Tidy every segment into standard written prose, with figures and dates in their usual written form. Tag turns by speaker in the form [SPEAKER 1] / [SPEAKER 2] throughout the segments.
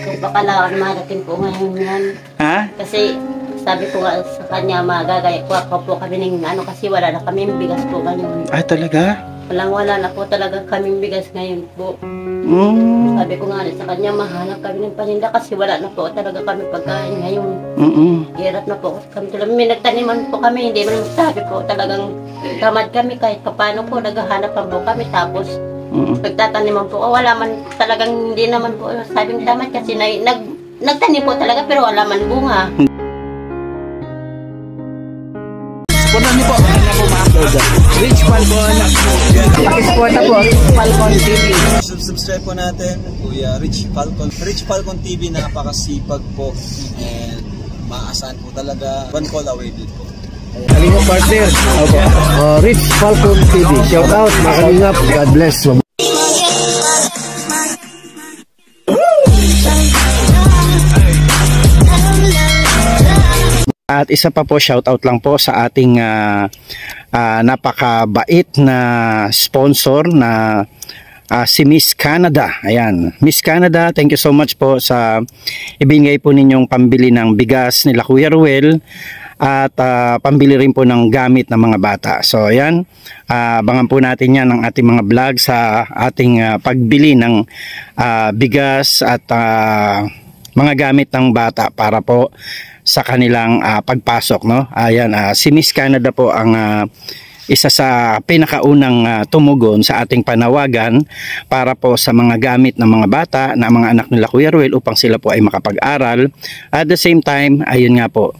[SPEAKER 1] kung baka marating po ngayon yan.
[SPEAKER 2] Ha?
[SPEAKER 1] Kasi sabi ko nga sa kanya, magagaya po kami ng ano kasi wala na kami bigas po ngayon.
[SPEAKER 2] Ay, talaga?
[SPEAKER 1] Wala na po talaga kaming bigas ngayon po. Sabi ko nga sa kanya, mahanap kami ng paninda kasi wala na po talaga kami pagkain ngayon. Hirap na po kami talaga. May nagtaniman po kami, hindi man sabi po talagang tamad kami kahit paano po naghahanap pa po kami tapos nagtataniman po. Wala man talagang hindi naman po sabing tamad kasi nagtanim po talaga pero wala man bunga.
[SPEAKER 2] Punan niyo po. Rich Falcon. Pakisuporta po. Falcon TV.
[SPEAKER 3] Subscribe po natin, Kuya Rich Falcon. Rich Falcon TV, napakasipag po. And maasahan po talaga. One call away din po.
[SPEAKER 4] Kalingap partner. Rich Falcon TV. Shout out. Kalingap. God bless.
[SPEAKER 2] At isa pa po, shoutout lang po sa ating napakabait na sponsor na si Miss Canada. Ayan, Miss Canada, thank you so much po sa ibigay po ninyong pambili ng bigas nila Kuya Ruel at pambili rin po ng gamit ng mga bata. So ayan, abangan po natin yan ng ating mga vlog sa ating pagbili ng bigas at mga gamit ng bata para po sa kanilang pagpasok, no? Ayan, si Miss Canada po ang isa sa pinakaunang tumugon sa ating panawagan para po sa mga gamit ng mga bata na mga anak nila Kuya Ruel upang sila po ay makapag-aral. At the same time, ayun nga po,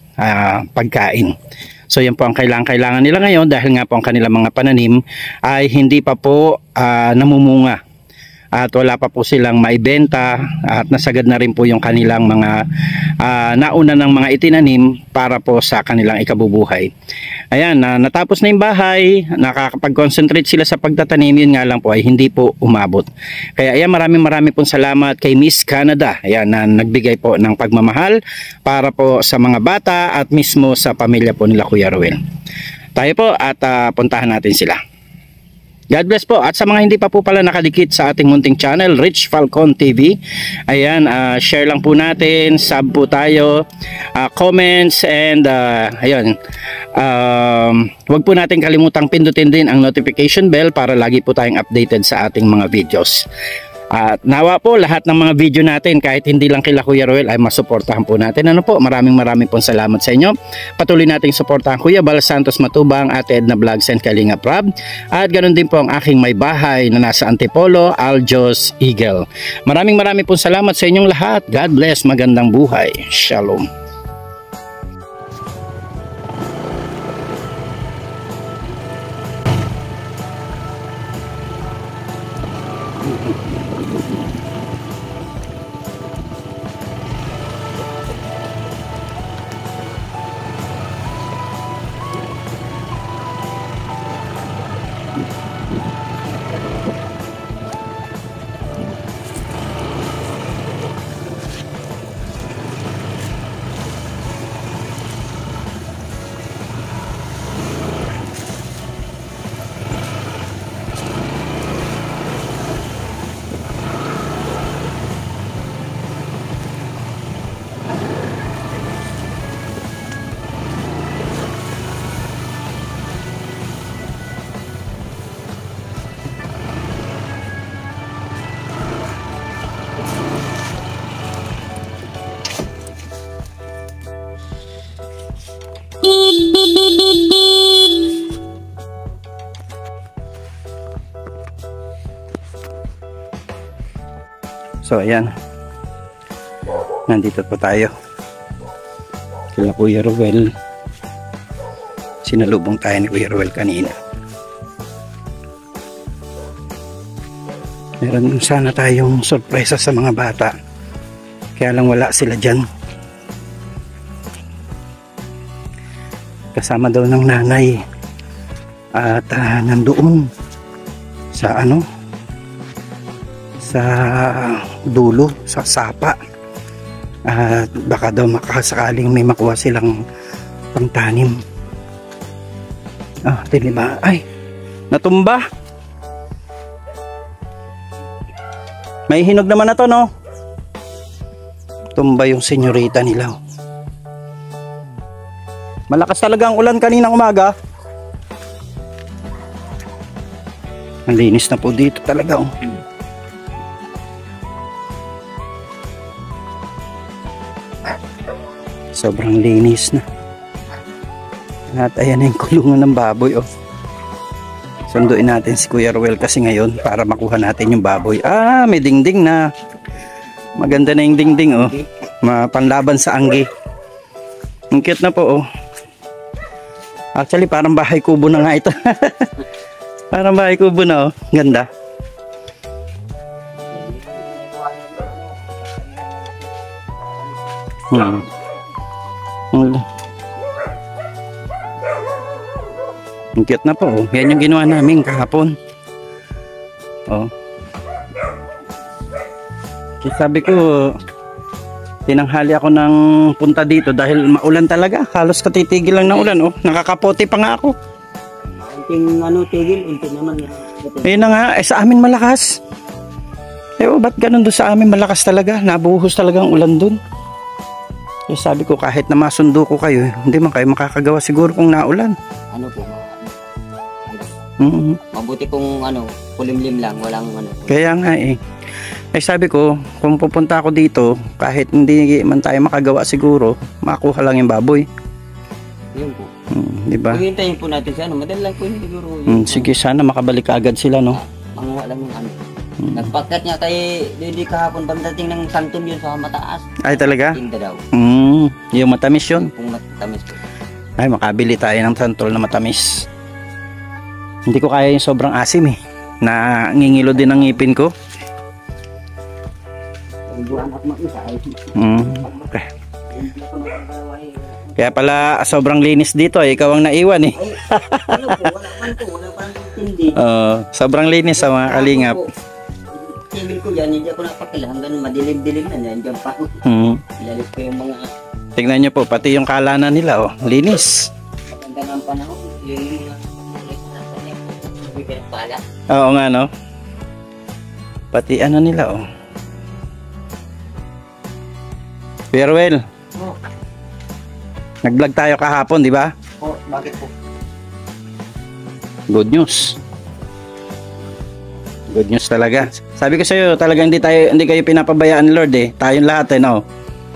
[SPEAKER 2] pagkain. So yan po ang kailangan nila ngayon dahil nga po ang kanilang mga pananim ay hindi pa po namumunga. At wala pa po silang maibenta at nasagad na rin po yung kanilang mga nauna ng mga itinanim para po sa kanilang ikabubuhay. Ayan, natapos na yung bahay, nakakapag-concentrate sila sa pagtatanim, yun nga lang po ay hindi po umabot. Kaya ayan, maraming pong salamat kay Miss Canada, ayan, na nagbigay po ng pagmamahal para po sa mga bata at mismo sa pamilya po nila Kuya Ruel. Tayo po at puntahan natin sila. God bless po. At sa mga hindi pa po pala nakadikit sa ating munting channel, Rich Falcon TV, ayan, share lang po natin, sub po tayo, comments, and ayun, wag po natin kalimutang pindutin din ang notification bell para lagi po tayong updated sa ating mga videos. At nawa po lahat ng mga video natin kahit hindi lang kila Kuya Ruel ay masuportahan po natin. Ano po, maraming pong salamat sa inyo. Patuloy nating suportahan Kuya Bal Santos Matubang, Ate Edna Vlogs and Kalinga Prab. At ganoon din po ang aking may bahay na nasa Antipolo, Aljos Eagle. Maraming pong salamat sa inyong lahat. God bless, magandang buhay. Shalom. So ayan, nandito po tayo kila Kuya Ruel. Sinalubong tayo ni Kuya Ruel kanina. Meron sana tayong sorpresa sa mga bata, kaya lang wala sila dyan. Kasama daw ng nanay at nandoon sa sa dulo, sa sapa, at baka daw makasakaling may makuha silang pangtanim. Diba? Ay, natumba. May hinog naman na to, no? Tumba yung senyorita nila. Oh. Malakas talaga ang ulan kaninang umaga. Ang linis na po dito talaga. Oh. Sobrang linis na. At ayan na yung kulungan ng baboy. Oh. Sunduin natin si Kuya Ruel kasi ngayon para makuha natin yung baboy. Ah, may dingding na. Maganda na yung dingding. Oh. Panlaban sa anggi. Ang cute na po. Oh. Actually parang bahay kubo na nga ito. Parang bahay kubo na. Oh. Ganda. Ang cute na po. Oh. Yan yung ginawa namin kahapon. Oh. Kasi sabi ko, tinanghali ako ng punta dito dahil maulan talaga. Halos katitigil lang ng ulan. Oh. Nakakapote pa nga ako.
[SPEAKER 1] Unting tigil, unting naman.
[SPEAKER 2] Ayun na nga, sa amin malakas. Ba't ganun doon sa amin malakas talaga? Nabuhos talaga ang ulan doon. Kaya sabi ko kahit na masundo ko kayo, hindi man kayo makakagawa siguro kung naulan.
[SPEAKER 1] Mabuti kung kulimlim lang, walang
[SPEAKER 2] Kaya nga sabi ko, kung pupunta ako dito, kahit hindi man tayo makagawa siguro, makuha lang yung baboy.
[SPEAKER 1] Yun po.
[SPEAKER 2] Diba?
[SPEAKER 1] Hintayin po natin siya, madali lang po yun siguro.
[SPEAKER 2] Sige, sana makabalik agad sila, no?
[SPEAKER 1] Manguha lang yung Nagpakat niya kay Didi kahapon pagdating ng Santon yun sa mataas.
[SPEAKER 2] Ay talaga?
[SPEAKER 1] Tinda daw.
[SPEAKER 2] Yung matamis yun?
[SPEAKER 1] Yung matamis po.
[SPEAKER 2] Ay, makabili tayo ng santol na matamis. Hindi ko kaya yung sobrang asim na ngingilo din ang ngipin ko. Okay. Kaya pala sobrang linis dito ikaw ang naiwan
[SPEAKER 1] Wala pang hindi.
[SPEAKER 2] Sobrang linis sa mga kalingap.
[SPEAKER 1] Tibil ko yan, hindi ako napakila hanggang madilim-dilim na yan dyan pa. Ilalis ko yung mga
[SPEAKER 2] tingnan nyo po, pati yung kalanan nila linis.
[SPEAKER 1] maganda ng panahon. Yung mga pala.
[SPEAKER 2] Oo nga no. Pati ano nila Farewell. Nag-vlog tayo kahapon, di ba?
[SPEAKER 1] Bakit po?
[SPEAKER 2] Good news. Good news talaga. Sabi ko sa iyo, talaga hindi kayo pinapabayaan ni Lord Tayong lahat no.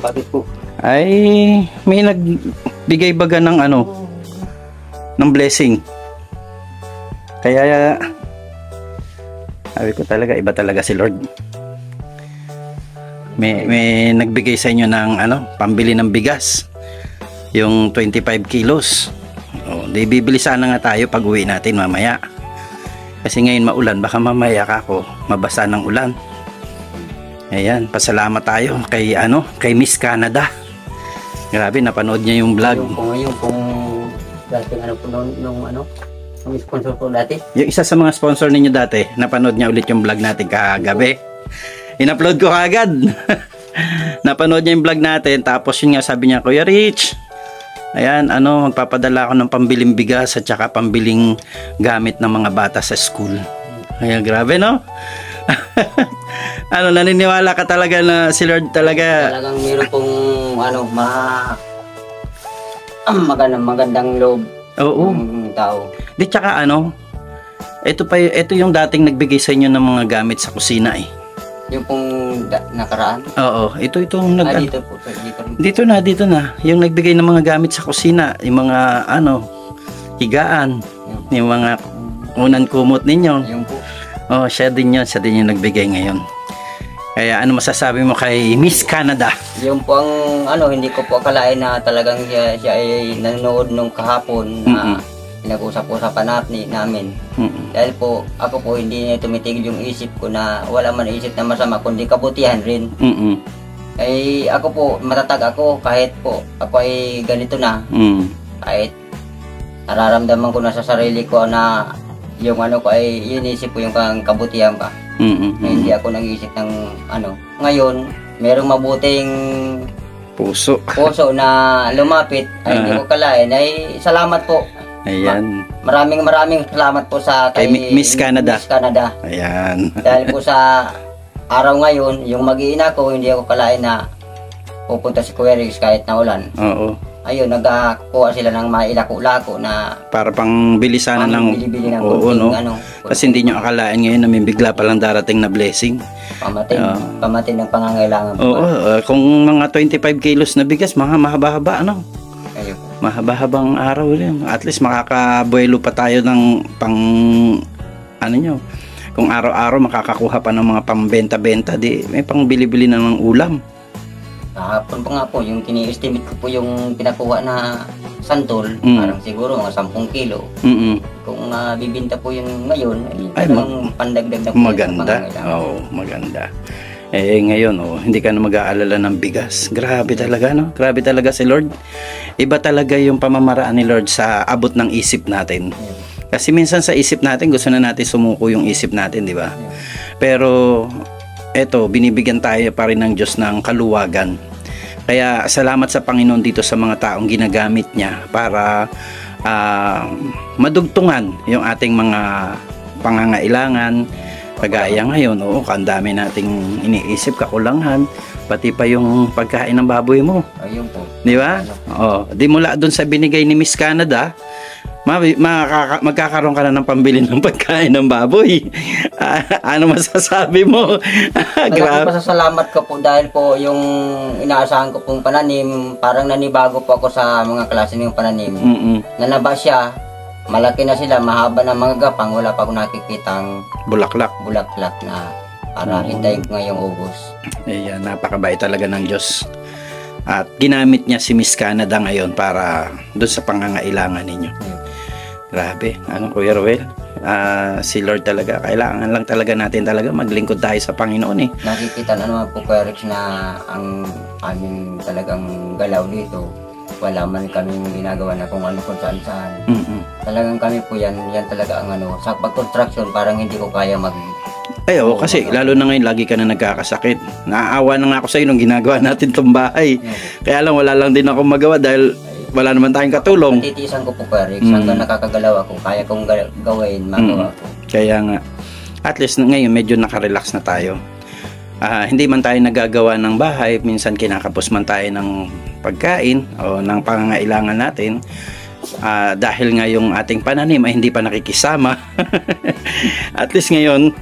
[SPEAKER 1] Bakit po?
[SPEAKER 2] Ay may nagbigay baga ng ng blessing. Kaya sabi ko talaga iba talaga si Lord. May nagbigay sa inyo ng pambili ng bigas. Yung 25 kilos. Di bibili sana nga tayo pag uwi natin mamaya. Kasi ngayon maulan, baka mamaya ako mabasa ng ulan. Ayan, pasalamat tayo kay Miss Canada. Grabe, napanood niya yung vlog.
[SPEAKER 1] Yung dating yung sponsor ko dati.
[SPEAKER 2] Yung isa sa mga sponsor ninyo dati, napanood niya ulit yung vlog natin kagabi. In-upload ko kagad. Napanood niya yung vlog natin, tapos yun nga sabi niya, Kuya Rich, ayan, magpapadala ako ng pambiling bigas at saka pambiling gamit ng mga bata sa school. Ayan, grabe no? Naniniwala ka talaga na si Lord talaga.
[SPEAKER 1] Talagang meron pong magandang loob.
[SPEAKER 2] Oo.
[SPEAKER 1] Ng tao.
[SPEAKER 2] Di tsaka ito yung dating nagbigay sa inyo ng mga gamit sa kusina
[SPEAKER 1] Yung pong nakaraan?
[SPEAKER 2] Oo, itong
[SPEAKER 1] dito po.
[SPEAKER 2] Dito na. Yung nagbigay ng mga gamit sa kusina, yung mga higaan, yung mga unan kumot ninyo.
[SPEAKER 1] Yung po.
[SPEAKER 2] Siya din yung nagbigay ngayon. Kaya ano masasabi mo kay Miss Canada?
[SPEAKER 1] Yung po ang hindi ko po akalain na talagang siya ay nanonood nung kahapon na pinag-usap-usapan namin. Dahil po, ako po hindi na tumitigil yung isip ko na wala man isip na masama, kundi kabutihan rin. Ay ako po, matatag ako kahit po ako ay ganito na. Kahit nararamdaman ko na sa sarili ko na yung ko ay inisip ko yung kabutihan pa. Hindi ako nag-iisip ng Ngayon, merong mabuting
[SPEAKER 2] puso
[SPEAKER 1] na lumapit ay hindi ko kalain. Ay salamat po.
[SPEAKER 2] Ayan.
[SPEAKER 1] Maraming salamat po sa
[SPEAKER 2] kay Miss Canada.
[SPEAKER 1] Miss Canada.
[SPEAKER 2] Ayan.
[SPEAKER 1] Dahil po sa araw ngayon, yung mag-iina ko, hindi ako kalain na
[SPEAKER 5] pupunta si Kuya Rix kahit na ulan.
[SPEAKER 2] Oo.
[SPEAKER 5] Ayun, nagkakuha sila ng mailako-lako na
[SPEAKER 2] Para pang bilisanan ng
[SPEAKER 5] bili-bili ng
[SPEAKER 2] oo,
[SPEAKER 5] kunting,
[SPEAKER 2] no? Kasi hindi nyo akalain ngayon na may bigla palang darating na blessing.
[SPEAKER 5] pamatin ng pangangailangan po.
[SPEAKER 2] Oo, kung mga 25 kilos na bigas, mga mahaba-haba, ano?
[SPEAKER 5] Ayun.
[SPEAKER 2] Mahaba-habang araw rin. At least makakabuelo pa tayo ng pang, ano nyo, kung araw-araw makakakuha pa ng mga pambenta-benta, di may pang bili-bili na ng ulam.
[SPEAKER 5] Kahapon pa nga po, yung kini-estimate ko po yung pinakuha na santol, parang siguro mga 10 kilo. Kung bibinta po yung ngayon, ay pandagdag na po.
[SPEAKER 2] Maganda. Oo, maganda. Eh ngayon, hindi ka na mag-aalala ng bigas. Grabe talaga, no? Grabe talaga si Lord. Iba talaga yung pamamaraan ni Lord sa abot ng isip natin. Kasi minsan sa isip natin, gusto na natin sumuko yung isip natin, di ba? Pero eto, binibigyan tayo pa rin ng Diyos ng kaluwagan. Kaya salamat sa Panginoon dito sa mga taong ginagamit niya para madugtungan yung ating mga pangangailangan. Kagaya ngayon, ang dami nating iniisip, kakulangan, pati pa yung pagkain ng baboy mo.
[SPEAKER 5] Ayun po.
[SPEAKER 2] Di ba? Di mula doon sa binigay ni Miss Canada, magkakaroon ka na ng pambili ng pagkain ng baboy. Ano masasabi mo?
[SPEAKER 5] Grabe. Pasasalamat ko po dahil po yung inaasahan ko pong pananim, parang nanibago po ako sa mga klase ng pananim. Nanaba siya, malaki na sila, mahaba na mga gapang, wala pa akong nakikitang
[SPEAKER 2] bulaklak
[SPEAKER 5] na para hintayin ko ngayong August.
[SPEAKER 2] Ayan, napakabait talaga ng Diyos. At ginamit niya si Miss Canada ngayon para doon sa pangangailangan ninyo. Grabe, Kuya Ruel? Si Lord talaga, kailangan lang talaga natin talaga maglingkod tayo sa Panginoon eh.
[SPEAKER 5] Nakikita na naman po, Kuya Rix, na ang aming talagang galaw dito, wala man kaming ginagawa na kung ano kung saan. Talagang kami po yan talaga ang sa pag-construction, parang hindi ko kaya
[SPEAKER 2] kasi lalo na ngayon lagi ka na nagkakasakit. Naaawa na nga ako sa iyo nung ginagawa natin tong bahay. Kaya lang wala lang din ako magawa dahil wala naman tayong katulong.
[SPEAKER 5] Matitiisan ko po, Kuya Rix, hanggang nakakagalaw ako, kaya kong gawin, magawa ko.
[SPEAKER 2] Kaya nga, at least ngayon medyo nakarelax na tayo. Hindi man tayo nagagawa ng bahay, minsan kinakapos man tayo ng pagkain o ng pangangailangan natin. Dahil nga yung ating pananim ay hindi pa nakikisama. At least ngayon,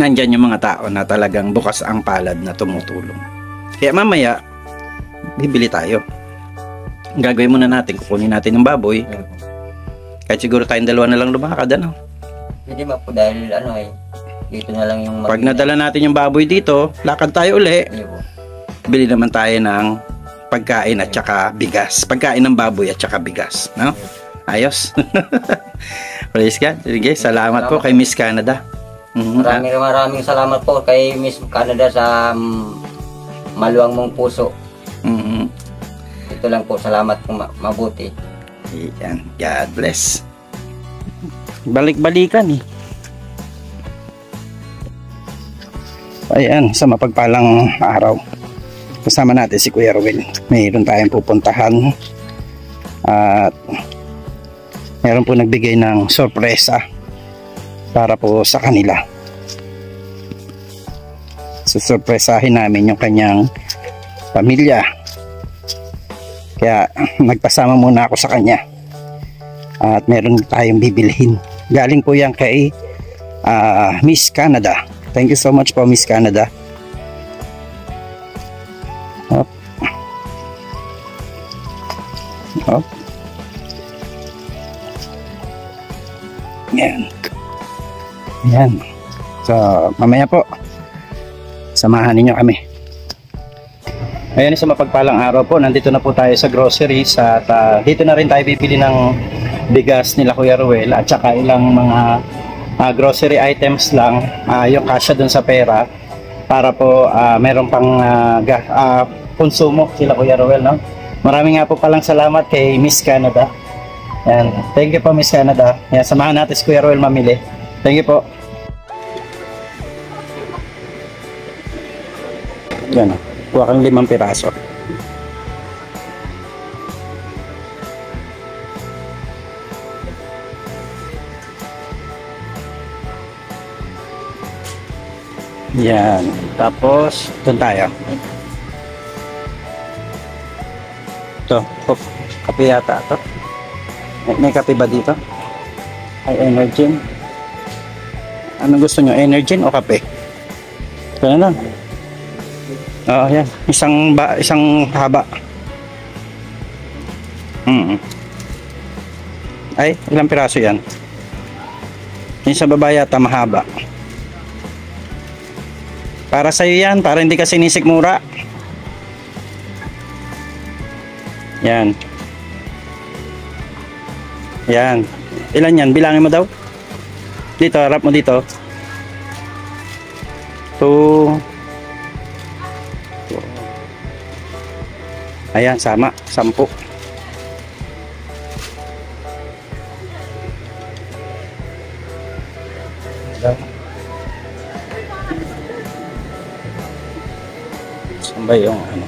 [SPEAKER 2] nandyan yung mga tao na talagang bukas ang palad na tumutulong. Kaya mamaya, bibili tayo. Gagawin muna natin, kukunin natin yung baboy. Kahit siguro tayong dalawa na lang lumakad,
[SPEAKER 5] Hindi ba po dahil dito na lang yung
[SPEAKER 2] pag nadala natin yung baboy dito, lakad tayo uli. Bili naman tayo ng pagkain at saka bigas. Pagkain ng baboy at saka bigas, no? Ayos. Praise God. Sige, salamat po kay Miss Canada.
[SPEAKER 5] Maraming salamat po kay Miss Canada sa maluwang mong puso. Ito lang po, salamat po, mabuti.
[SPEAKER 2] Ayan, God bless. Balik-balikan Ayan, sa mapagpalang araw, kasama natin si Kuya Ruel. Mayroon tayong pupuntahan at mayroon po nagbigay ng sorpresa para po sa kanila. Susurpresahin namin yung kanyang pamilya. Kaya nagpasama muna ako sa kanya. At meron tayong bibilhin. Galing po yan kay Miss Canada. Thank you so much po, Miss Canada. Hop. Hop. Yan. Yan. So, mamaya po, samahan ninyo kami. Ayan, sa mapagpalang araw po, nandito na po tayo sa groceries at dito na rin tayo bibili ng bigas nila Kuya Ruel at saka ilang mga grocery items lang, yung kasya dun sa pera para po meron pang konsumo sila Kuya Ruel, no? Maraming nga po palang salamat kay Miss Canada. Ayan, thank you po Miss Canada. Ayan, samahan natin si Kuya Ruel mamili. Thank you po. Yan, kuha kang 5 piraso. Yan, tapos doon tayo. Ito, kape yata ito. May kape ba dito? Ay, Energen. Ano gusto nyo? Energen o kape? Kaya lang. Oo, yan. Isang haba. Ay, ilang piraso yan? Yung sa baba yata mahaba. Para sa'yo yan, para hindi ka sinisikmura. Yan. Yan. Ilan yan? Bilangin mo daw. Dito, harap mo dito. 2. Ayan, sama. 10. Saan ba yung ano?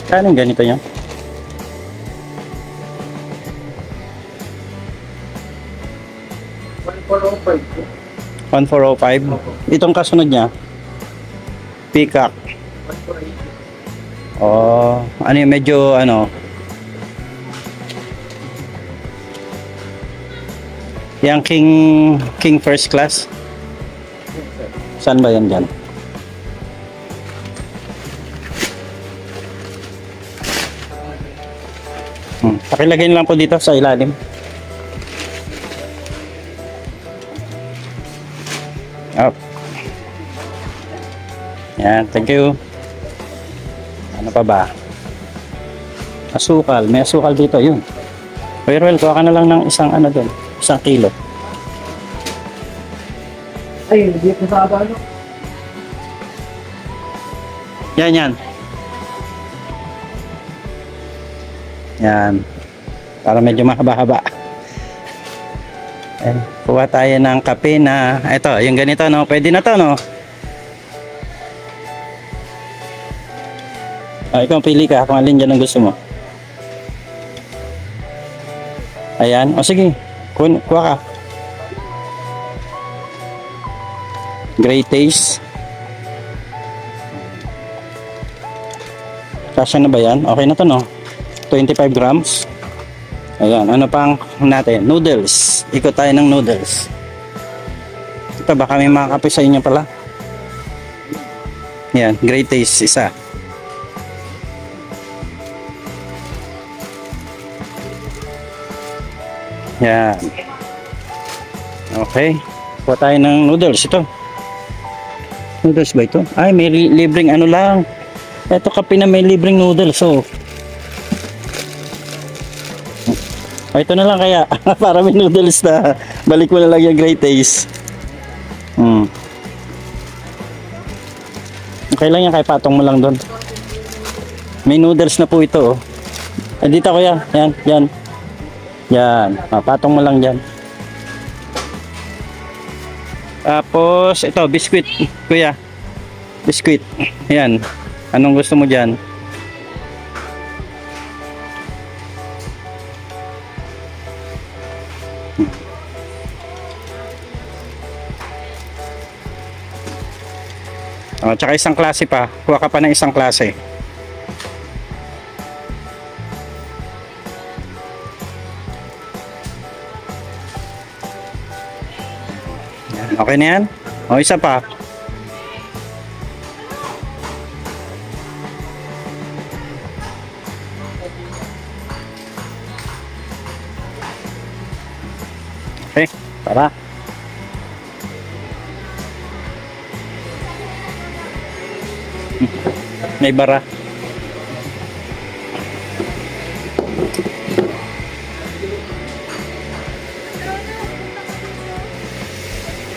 [SPEAKER 2] Kano ganito niya? $1,405. Itong kasunod niya? Peacock. Oh, ano yung medyo ano? Yang King first class. Saan ba yan dyan? Pakilagay lang po dito sa ilalim. Up. Yan, thank you. Ano pa ba? Asukal, may asukal dito, yun. Pero well, kuha ka na lang ng isang ano doon, 1 kilo.
[SPEAKER 4] Ay, hindi ko sa ano.
[SPEAKER 2] Yan. Yan. Para medyo mahaba-haba. Eh, kuha tayo ng kape na, ito, yung ganito, no? Pwede na to, no? Ikaw pili ka kung alin dyan ang gusto mo. Ayan. O sige, kuha ka. Gray taste. Kasya na ba yan? Okay na to, no? 25 grams. Ayan, ano pang natin? Noodles. Ikot tayo ng noodles. Ito, baka may mga kape sa inyo pala. Yan, great taste, isa. Yan. Okay. Kuha tayo ng noodles. Ito. Noodles ba ito? Ay, may libreng ano lang. Ito kape na may libreng noodles. So, ito na lang kaya para may noodles na balik mo na lang yung great taste. Okay lang yan, kaya patong mo lang doon. May noodles na po ito. Ay, dito kuya, yan. Patong mo lang dyan. Tapos ito, biskuit kuya. Biskuit, yan. Anong gusto mo dyan? Tsaka isang klase pa. Kuha ka pa ng isang klase. Okay na yan? O, isa pa. Okay, tara. May bara.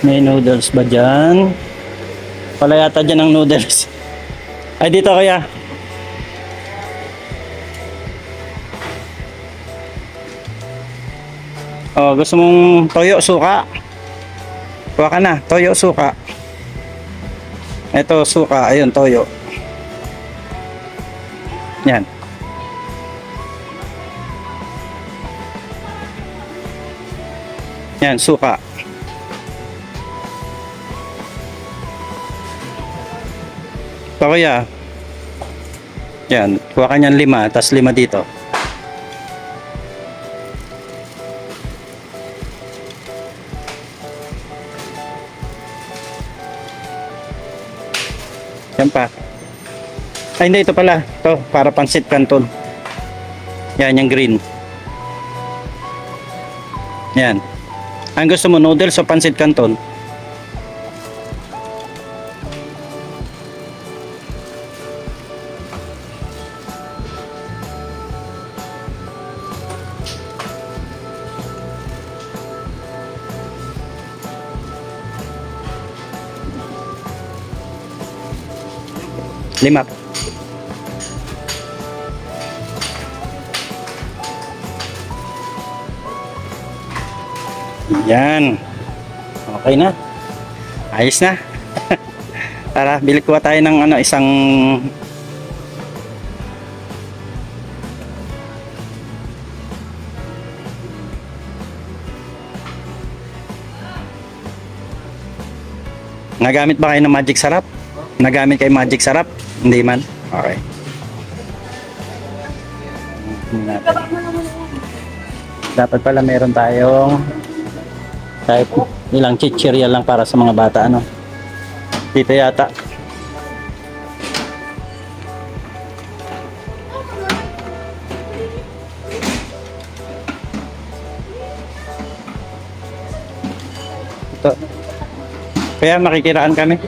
[SPEAKER 2] May noodles ba dyan? Wala yata dyan ang noodles. Ay, dito kaya. Oh, gusto mong toyo, suka? Kuha ka na, toyo, suka. Ito, suka. Ayun, toyo. Yan. Yan, suka. Ito kuya. Yan, kuha ka niyan 5, tas 5 dito. Yan pa. Ay hindi, ito pala. Ito, para pansit canton. Yan, yung green. Yan. Ang gusto mo, noodles o pansit canton? Lima. Yan. Okay na. Ayos na. Tara, bili ko tayo ng ano, isang nagamit ba kayo ng magic sarap? Nagamit kayo magic sarap? Hindi man? Okay. Dapat pala meron tayong kahit ilang chichirya lang para sa mga bata, ano? Dito yata. Ito. Kaya makikiraan kami.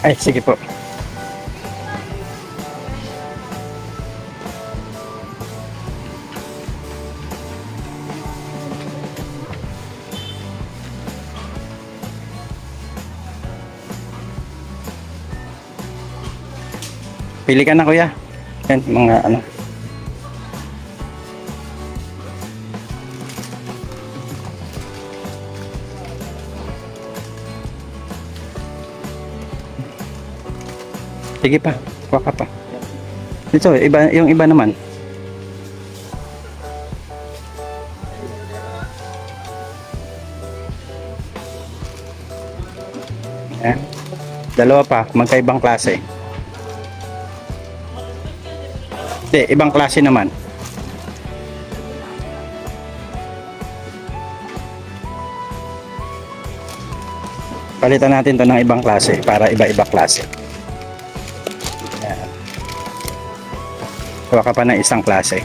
[SPEAKER 2] Ay, sige po. Pili ka na kuya. Yan, mga ano. Sige pa, kuha ka pa. Ito, iba, yung iba naman. Yan. Dalawa pa, magkaibang klase. Hindi, ibang klase naman. Palitan natin to ng ibang klase para iba-iba klase. Yan. Kuha ka pa ng isang klase.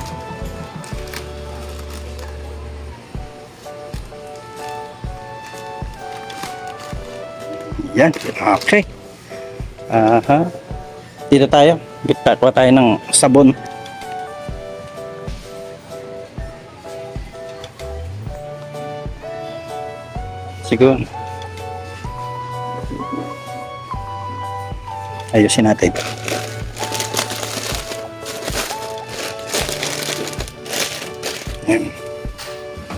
[SPEAKER 2] Yan, okay. Aha. Dito tayo. Kuha tayo ng sabon. Siguro. Ayusin natin. Ayan.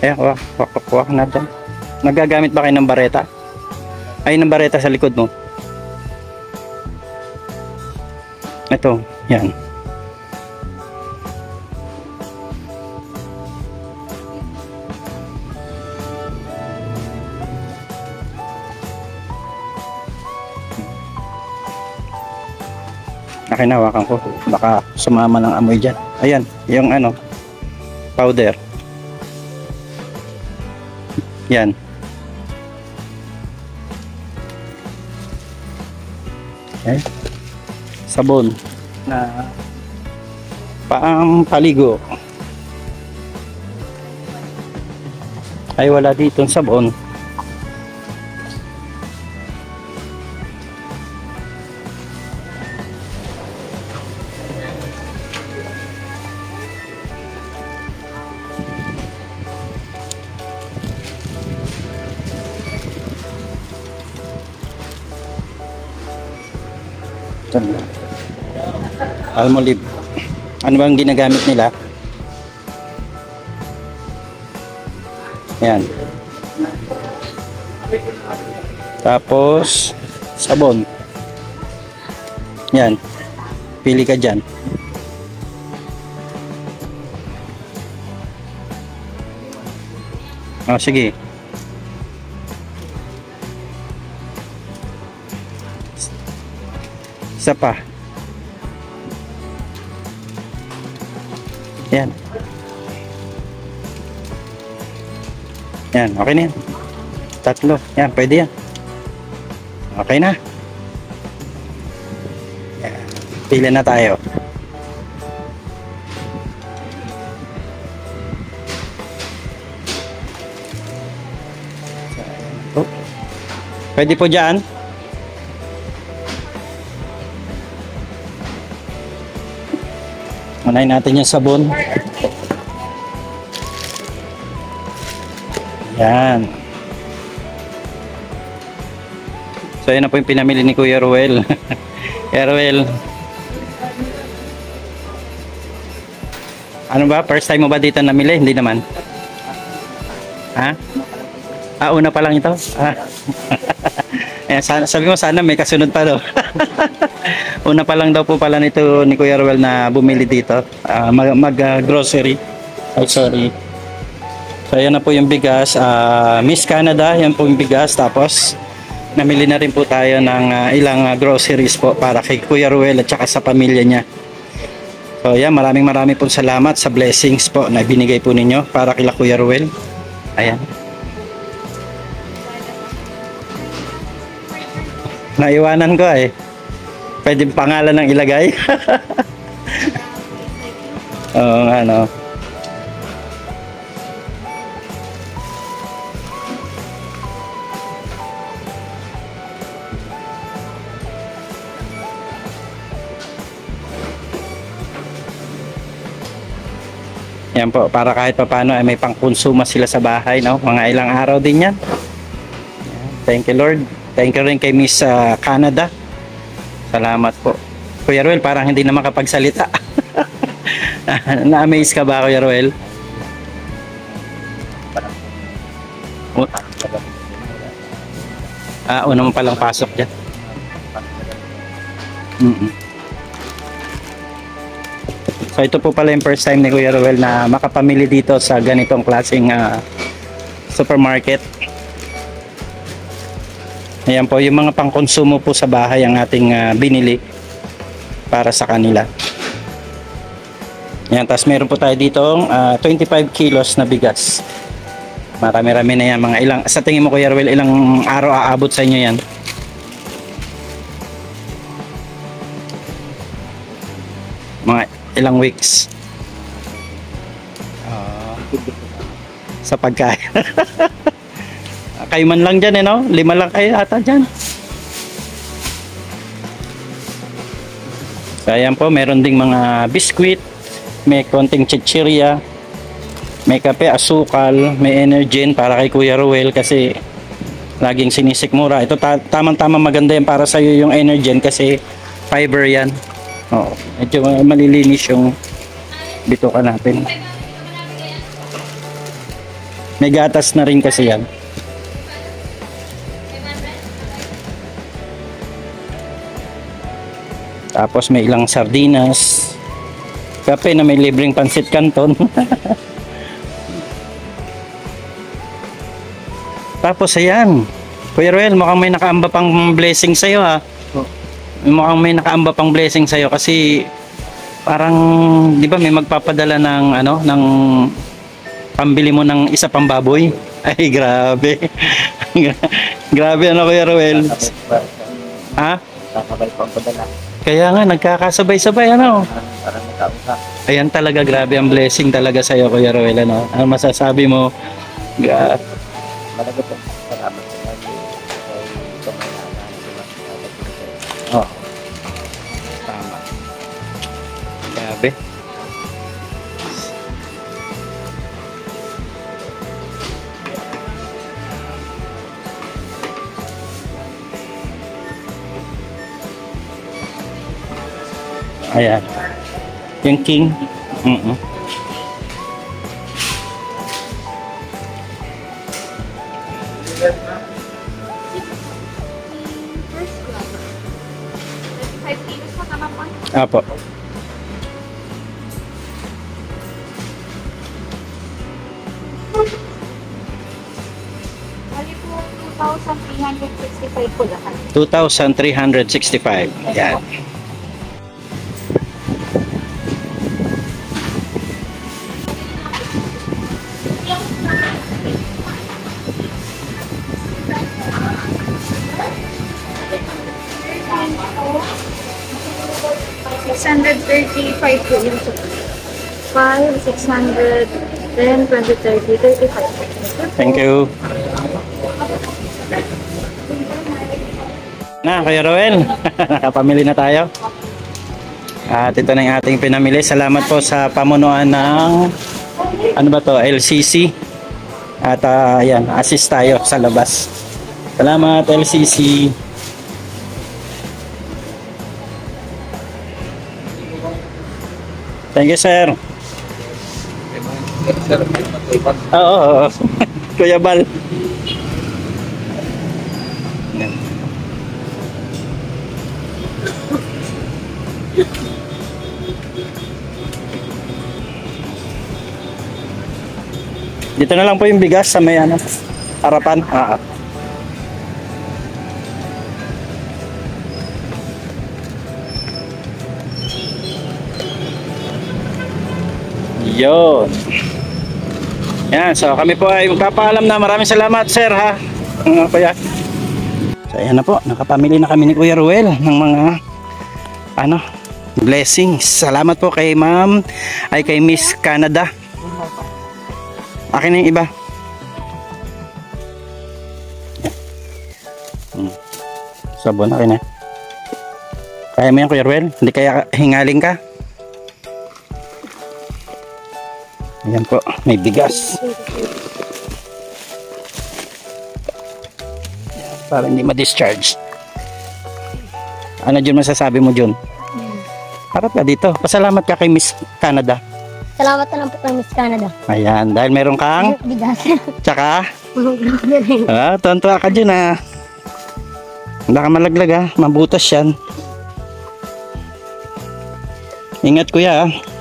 [SPEAKER 2] Ayan, kuha na ito. Nagagamit ba kayo ng bareta? Ay, ng bareta sa likod mo. Ito, yan. Nakinawakan ko, baka sumama ng amoy dyan. Ayan, yung ano, powder. Yan. Okay. Sabon na paligo. Ay, wala dito sabon. Palmolive. Ano bang ginagamit nila? Yan. Tapos sabon. Yan. Pili ka dyan. Oh, sige. Isa pa. Yan. Yan, okay na yan. 3. Yan, pwede yan. Okay na. Yan. Pila na tayo. Oh. Pwede po dyan. Unahin natin yung sabon. Yan. So yun na po yung pinamili ni Kuya Ruel. Kuya Ruel, ano ba? First time mo ba dito namili? Hindi naman. Ha? Una pa lang ito? Sabi mo sana may kasunod pa daw. Una pa lang daw po pala nito ni Kuya Ruel na bumili dito. Mag-grocery. Oh, sorry. So ayan na po yung bigas. Miss Canada, yan po yung bigas. Tapos namili na rin po tayo ng ilang groceries po para kay Kuya Ruel at saka sa pamilya niya. So yan, maraming pong salamat sa blessings po na binigay po ninyo para kay Kuya Ruel. Ayan. Naiwanan ko eh. Pwede pangalan ng ilagay. Oo nga no. Yan po, para kahit pa paano ay may pangkonsuma sila sa bahay, no? Mga ilang araw din yan. Thank you Lord. Thank you rin kay Miss Canada. Salamat po. Kuya Ruel, parang hindi na makapagsalita. Na-amaze ka ba, Kuya Ruel? Una mo palang pasok dyan. So ito po pala yung first time ni Kuya Ruel na makapamili dito sa ganitong klaseng supermarket. Ayan po, yung mga pangkonsumo po sa bahay ang ating binili para sa kanila. Ayan, tapos meron po tayo ditong 25 kilos na bigas. Marami-rami na yan. Mga ilang, sa tingin mo Kuya Ruel, ilang araw aabot sa inyo yan? Mga ilang weeks sa pagkain. Kayo man lang dyan eh, no? 5 lang kayo ata dyan. So ayan po, meron ding mga biskwit, may konting chichirya, may kape, asukal, may Energin para kay Kuya Ruel kasi laging sinisikmura. Ito tamang-tama maganda yan para sa'yo yung Energin kasi fiber yan. Oo, medyo malilinis yung bituka natin. May gatas na rin kasi yan. Tapos may ilang sardinas. Kape na may libreng pansit canton. Tapos ayan, Kuya Ruel, mukhang may nakaamba pang blessing sa'yo ha. Mukhang may nakaamba pang blessing sa'yo kasi parang, di ba may magpapadala ng ano, ng pambili mo ng isa pang baboy. Ay, grabe. Grabe ano Kuya Ruel. Ha? Kaya nga, nagkakasabay-sabay ano. Ayan talaga, grabe ang blessing talaga sa'yo Kuya Ruel ano. Ano masasabi mo? Oh. Tama. Grabe. Ayan. Yung king. Apo.
[SPEAKER 6] Bali po, 2,365 po lahat.
[SPEAKER 2] 2,365. Yan.
[SPEAKER 6] 35 po yung 5, 600, 10, 20, 30, 35.
[SPEAKER 2] Thank you. Na, Kuya Roel, nakapamili na tayo. At ito na yung ating pinamili. Salamat po sa pamunuan ng ano ba to, LCC. At ayan, assist tayo sa labas. Salamat LCC. Thank you, sir. Oo. Kuya Bal. Dito na lang po yung bigas sa may ano, harapan. Yun. Yan, so kami po ay magpapaalam na. Maraming salamat, sir, ha. Kuya. So ayan na po, nakapamili na kami ni Kuya Ruel ng mga ano, blessings. Salamat po kay ma'am, ay kay Miss Canada. Akin na yung iba. Sabon, akin na. Kaya mo yan, Kuya Ruel? Hindi kaya hingaling ka? Ayan po, may bigas. Para hindi ma-discharge. Ano Jun masasabi mo, Jun? Harap ka dito. Pasalamat ka kay Miss Canada.
[SPEAKER 6] Salamat na lang po kay Miss Canada.
[SPEAKER 2] Ayan, dahil meron kang
[SPEAKER 6] Bigas.
[SPEAKER 2] tsaka tonto ka dyan ha. Hindi ka malaglag ha, mabutas yan. Ingat kuya ha.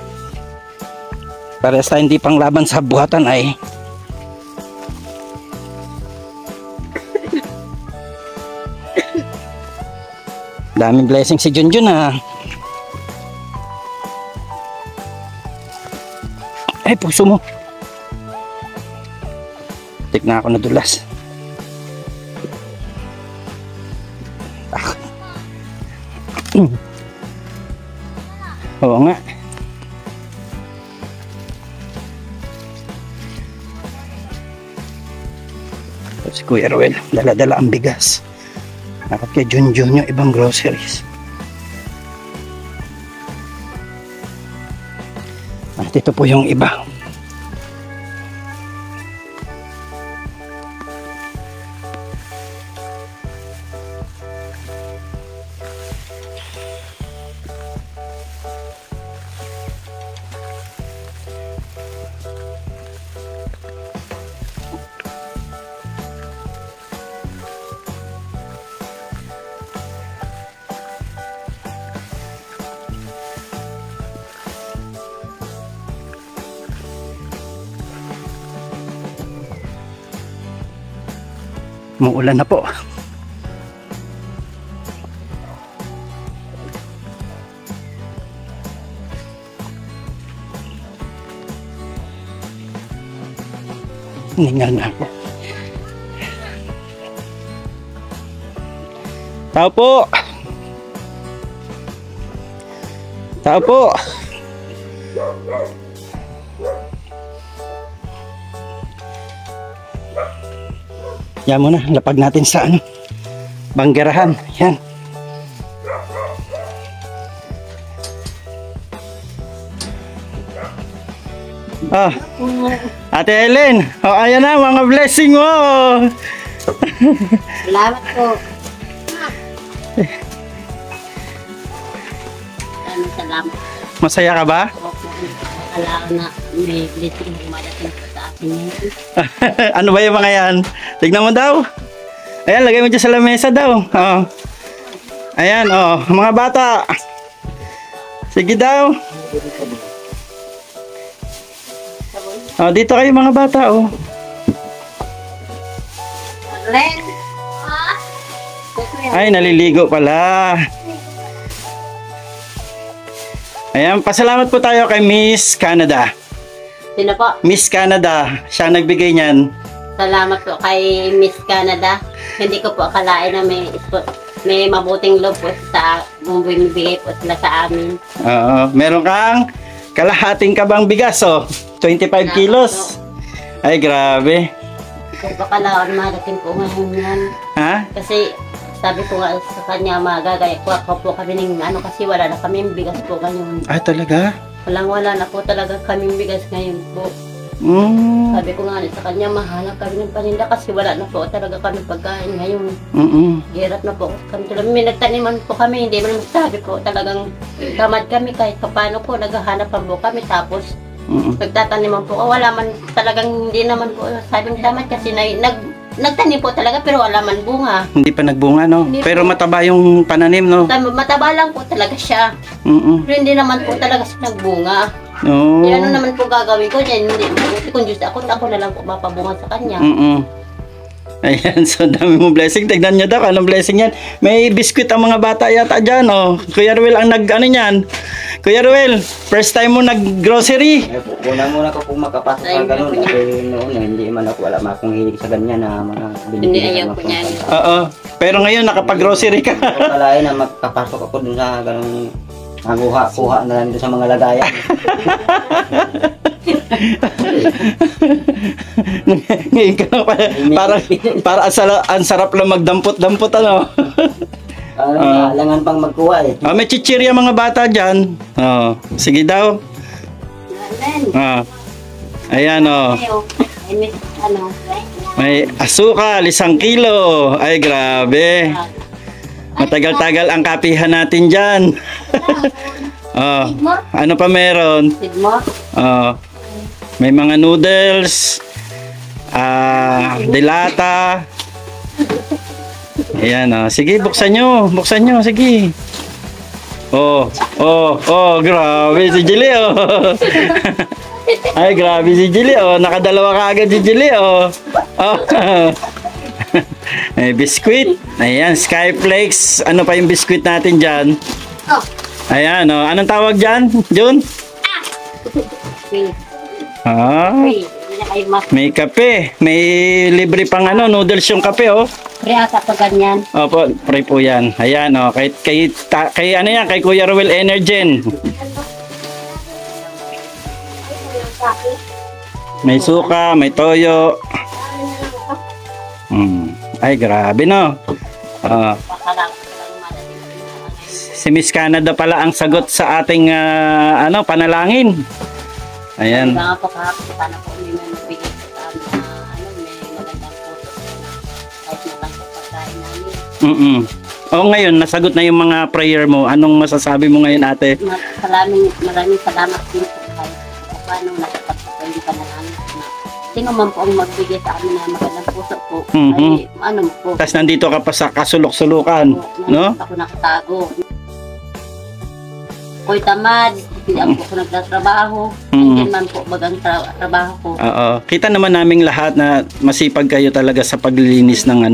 [SPEAKER 2] Para sa hindi pang laban sa buhatan ay daming blessing si Junjun ha. Ay, puso mo. Tik na ako nadulas. Oo nga. Si Kuya Ruel, dala-dala ang bigas. Dapat kay Junjun yung ibang groceries. At ito po yung iba. Muulan na po. Ningal na ako. Tao po. Tao po. Yan muna, lapag natin sa ano, banggerahan. Yan. Oh, Ate Helen, oh, ayan na mga blessing mo.
[SPEAKER 1] Salamat po. Salamat.
[SPEAKER 2] Masaya ka ba?
[SPEAKER 1] Alam na may blessing dumadating po sa akin ngayon.
[SPEAKER 2] Ano ba yung mga yan? Tignan mo daw. Ayan, lagay mo dyan sa lamesa daw. Oh. Ayan, oh, mga bata. Sige daw. Oh, dito kayo mga bata, oh.
[SPEAKER 1] Len.
[SPEAKER 2] Ay, naliligo pala. Ayan, pasalamat po tayo kay Miss Canada.
[SPEAKER 1] Sino po?
[SPEAKER 2] Miss Canada, siya nagbigay niyan.
[SPEAKER 1] Salamat po kay Miss Canada. Hindi ko po akalain na may may mabuting loob po sa bumibigay po sila sa amin.
[SPEAKER 2] Oo. Meron kang kalahating kabang bigas, oh. 25 kilos. Ay, grabe.
[SPEAKER 1] Kung baka malaking po ngayon yan.
[SPEAKER 2] Ha?
[SPEAKER 1] Kasi sabi ko nga sa kanya, magagaya ko po kami ng ano kasi wala na kami bigas po ngayon.
[SPEAKER 2] Ah, talaga?
[SPEAKER 1] Wala na po talaga kami bigas ngayon po. Sabi ko nga sa kanya, mahanap kami ng paninda kasi wala na po talaga kami pagkain ngayon. Hirap na po kami talaga. May nagtaniman po kami, hindi man sabi po talagang tamad kami kahit paano po naghahanap pa po kami tapos nagtataniman po. Wala man talagang hindi naman po sabing tamad kasi nagtanim po talaga pero wala man bunga.
[SPEAKER 2] Hindi pa nagbunga, no?
[SPEAKER 1] Hindi
[SPEAKER 2] Pero
[SPEAKER 1] po.
[SPEAKER 2] mataba yung pananim, no?
[SPEAKER 1] Mataba lang po talaga siya. Pero hindi naman po talaga siya nagbunga.
[SPEAKER 2] No.
[SPEAKER 1] Ano naman po gagawin ko dyan? Hindi, kung Diyos ako na lang po mapabunga sa kanya.
[SPEAKER 2] Ayan, so dami mo blessing. Tignan nyo daw, anong blessing yan. May biskwit ang mga bata yata dyan, oh. Kuya Ruel ang ano yan. Kuya Ruel, first time mo nag-grocery?
[SPEAKER 5] Muna ko po makapasok sa ganun. Kasi noon, hindi man ako wala akong hilig sa ganyan na mga
[SPEAKER 1] Hindi
[SPEAKER 5] binibigyan
[SPEAKER 1] ayaw
[SPEAKER 5] ng
[SPEAKER 1] po niya.
[SPEAKER 2] Oo. Pero ngayon, nakapag-grocery ka.
[SPEAKER 5] Kalain na makapasok ako dun sa ganung kuha na lang dun sa mga lagayan.
[SPEAKER 2] Ngayon ka na para ang sarap lang magdampot-dampot, ano.
[SPEAKER 5] Alangan pang magkuha eh.
[SPEAKER 2] May chichirya mga bata dyan. Oh, sige daw. Ayan, oh. May asukal, 1 kilo. Ay, grabe. Matagal-tagal ang kapihan natin dyan. Oh, ano pa meron? Oh, may mga noodles, delata. Ayan, oh. Sige, buksan nyo, sige. Oh, grabe si Jilly, oh. Ay, grabe si Jilly, oh. Nakadalawa ka agad si Jilly, oh. Oh. May biskuit. Ayan, Skyflakes. Ano pa yung biskuit natin dyan? Ayan, oh. Anong tawag dyan, Jun? May kape. May libre pang noodles yung kape, oh.
[SPEAKER 1] Kaya pa ganyan.
[SPEAKER 2] Opo, pre po yan. Ayan, oh. Kay Kuya Ruel Energen. May suka, may toyo. Ay, grabe, no? Si Miss Canada pala ang sagot sa ating panalangin. Ayan.
[SPEAKER 1] Mga po kahapon, sana po hindi mo nabigay sa may magandang puso kahit nalang sa pagkain namin.
[SPEAKER 2] Ngayon, nasagot na yung mga prayer mo. Anong masasabi mo ngayon, ate?
[SPEAKER 1] Maraming salamat din po kahit paano nakapagpapayong ka na namin. Sino man po ang magbigay sa amin na magandang puso po. Ay, po.
[SPEAKER 2] Tapos nandito ka pa sa kasulok-sulukan. No?
[SPEAKER 1] Ako nakatago. Ako'y tamad. Hindi ako nagtatrabaho. Hindi man po bagang trabaho ko.
[SPEAKER 2] Oo. Kita naman naming lahat na masipag kayo talaga sa paglilinis ng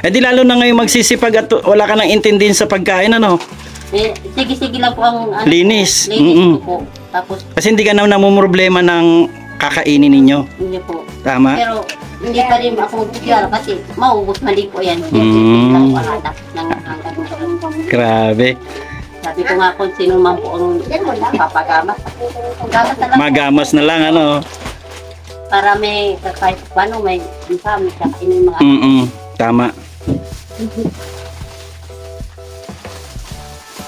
[SPEAKER 2] di lalo na ngayon magsisipag at wala ka nang intindihin sa pagkain,
[SPEAKER 1] Sige lang po ang
[SPEAKER 2] linis.
[SPEAKER 1] Linis po. Tapos,
[SPEAKER 2] kasi hindi ka na namumroblema ng kakainin ninyo.
[SPEAKER 1] hindi po.
[SPEAKER 2] Tama?
[SPEAKER 1] Pero hindi pa rin ako magyara kasi maubos mali po yan.
[SPEAKER 2] Grabe.
[SPEAKER 1] Sabi ko nga kung sino man po ang papagamas.
[SPEAKER 2] Magamas na lang,
[SPEAKER 1] Para may kahit paano may income sa kainin mga
[SPEAKER 2] Tama.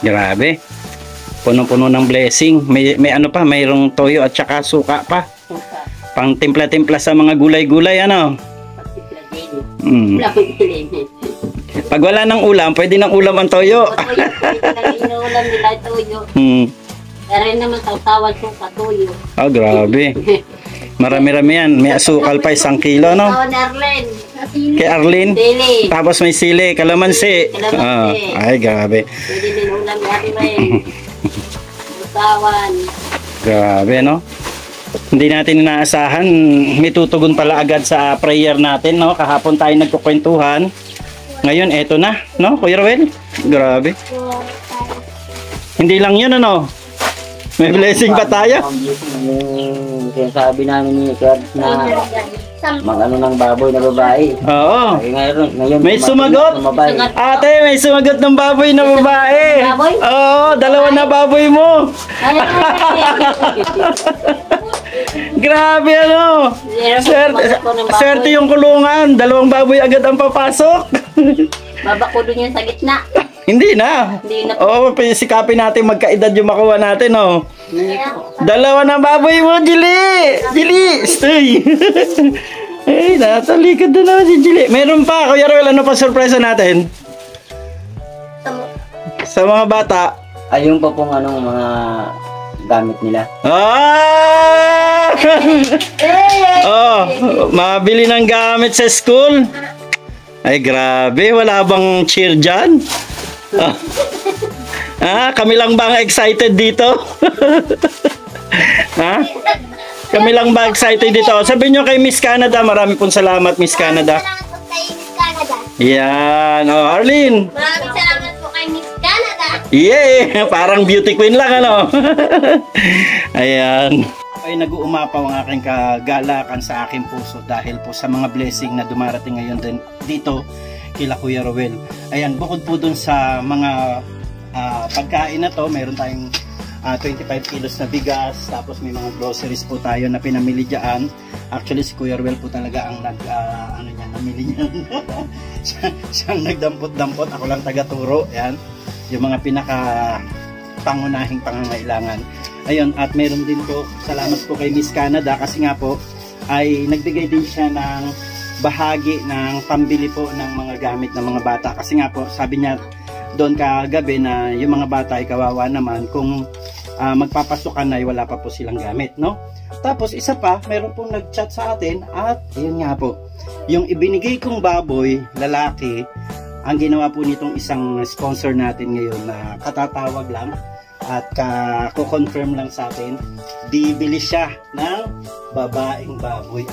[SPEAKER 2] Grabe. Puno-puno ng blessing. May mayroong toyo at saka suka pa. Pang timpla-timpla sa mga gulay-gulay, Pag wala ng ulam, pwede ng ulam ang toyo.
[SPEAKER 1] Inuulam nila toyo. Pero naman sausawan suka toyo.
[SPEAKER 2] Grabe. Marami-rami yan. May asukal pa 1 kilo,
[SPEAKER 1] Sausawan ni Arlene.
[SPEAKER 2] Kay Arlene.
[SPEAKER 1] Sili.
[SPEAKER 2] Tapos may sili, kalamansi. Ay, grabe.
[SPEAKER 1] Pwede din ulam ni Arlene. Sausawan.
[SPEAKER 2] Grabe, Hindi natin inaasahan. May tutugon pala agad sa prayer natin, Kahapon tayo nagkukwentuhan. Ngayon, eto na, Kuya Ruel? Grabe. Hindi lang yun, May blessing pa tayo?
[SPEAKER 5] Yung sinasabi namin ni Sir na mag-ano ng baboy na babae.
[SPEAKER 2] Oo.
[SPEAKER 5] Ngayon
[SPEAKER 2] May sumagot?
[SPEAKER 5] Tumabay.
[SPEAKER 2] Ate, may sumagot ng baboy na babae.
[SPEAKER 1] Baboy?
[SPEAKER 2] Oo, 2 na baboy mo. Grabe ano. Swerte yung kulungan. 2 baboy agad ang papasok.
[SPEAKER 1] Babakulo niya sa gitna.
[SPEAKER 2] Hindi na.
[SPEAKER 1] Hindi na.
[SPEAKER 2] Oo, sikapin natin magkaedad yung makuha natin, oh.
[SPEAKER 1] Hindi po.
[SPEAKER 2] 2 na baboy mo, Jili! Jili! Stay! Ay, natalikod na naman si Jili. Meron pa, Kuya Roel, ano pa surpresa natin? Sa mga bata.
[SPEAKER 5] Ayun pa pong anong mga gamit nila.
[SPEAKER 2] Ah! Oh, mabili ng gamit sa school. Ay, grabe. Wala bang cheer dyan? Kami lang ba ang excited dito? Ha? Kami lang ba excited dito? Sabihin nyo kay Miss Canada, marami pong salamat, Miss Canada.
[SPEAKER 6] Salamat po kay Miss Canada.
[SPEAKER 2] Yan. Oh, Arlene.
[SPEAKER 6] Maraming salamat po kay Miss Canada.
[SPEAKER 2] Yay! Parang beauty queen lang, ano? Ayan. Ay, nag-uumapaw ang aking kagalakan sa aking puso dahil po sa mga blessing na dumarating ngayon din dito kila Kuya Roel. Ayan, bukod po dun sa mga pagkain na to, mayroon tayong 25 kilos na bigas, tapos may mga groceries po tayo na pinamili dyan. Actually, si Kuya Roel po talaga ang namili niyan. Siyang nagdampot-dampot, ako lang taga-turo. Ayan, yung mga pinaka pangunahing pangangailangan. Ayun, at meron din po, salamat po kay Miss Canada kasi nga po ay nagbigay din siya ng bahagi ng pambili po ng mga gamit ng mga bata. Kasi nga po, sabi niya doon kagabi na yung mga bata ay kawawa naman kung magpapasukan na ay wala pa po silang gamit, no? Tapos isa pa, meron pong nag-chat sa atin at yun nga po, yung ibinigay kong baboy, lalaki, ang ginawa po nitong isang sponsor natin ngayon na katatawag lang at ko-confirm lang sa atin, bibili siya ng babaeng baboy.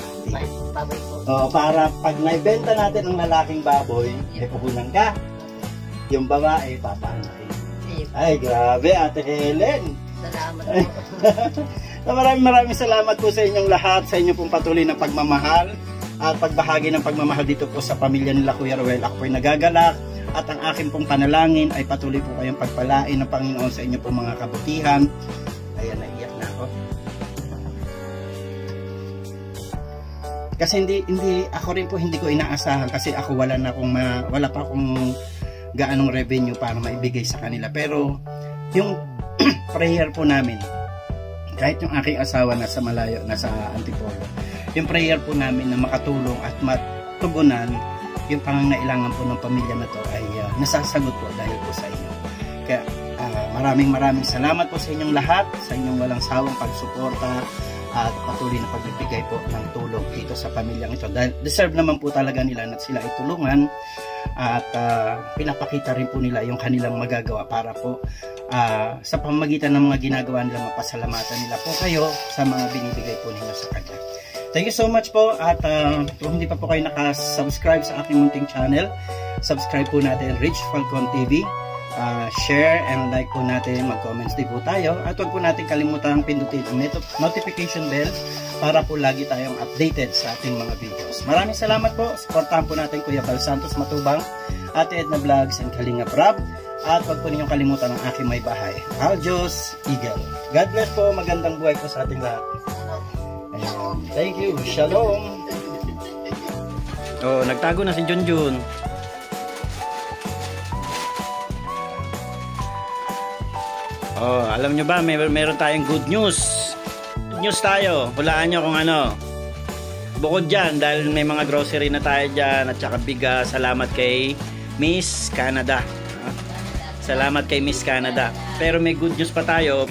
[SPEAKER 1] Baboy po.
[SPEAKER 2] Para pag naibenta natin ang lalaking baboy, ay puhunan ka. Yung babae, papanakin. Ay, grabe, Ate Helen.
[SPEAKER 1] Salamat po.
[SPEAKER 2] Maraming salamat po sa inyong lahat, sa inyong pong patuloy na pagmamahal at pagbahagi ng pagmamahal dito po sa pamilya nila Kuya Roel. Ako po'y nagagalak at ang aking pong panalangin ay patuloy po kayong pagpalain ng Panginoon sa inyong pong mga kabutihan. Ayan, naiyak na ako. Kasi hindi ako rin po hindi ko inaasahan kasi ako wala pa akong gaanong revenue para maibigay sa kanila. Pero yung prayer po namin, kahit yung aking asawa nasa malayo, nasa Antipolo, yung prayer po namin na makatulong at matugunan yung pangangailangan po ng pamilya na to ay nasasagot po dahil po sa inyo. Kaya maraming salamat po sa inyong lahat, sa inyong walang sawang pagsuporta at patuloy na pagbibigay po ng tulong dito sa pamilyang ito. Dahil deserve naman po talaga nila na sila ay tulungan at pinapakita rin po nila yung kanilang magagawa para po sa pamamagitan ng mga ginagawa nila mapasalamatan nila po kayo sa mga binibigay po ninyo sa kanya. Thank you so much po at kung hindi pa po kayo nakasubscribe sa aking munting channel, subscribe po natin Rich Falcon TV, share and like po natin, mag-comments din po tayo at huwag po natin kalimutan pindutin ang notification bell para po lagi tayong updated sa ating mga videos. Maraming salamat po, supportahan po natin Kuya Bal Santos Matubang, Ate Edna Vlogs and Kalingap Rab at huwag po ninyong kalimutan ang aking may bahay, Aljos Eagle. God bless po, magandang buhay po sa ating lahat. Thank you. Shalom. Oh, nagtago na si Junjun. Oh, alam nyo ba, meron tayong good news. Good news tayo. Hulaan nyo kung ano. Bukod dyan, dahil may mga grocery na tayo dyan at saka bigas, salamat kay Miss Canada. Salamat kay Miss Canada. Pero may good news pa tayo.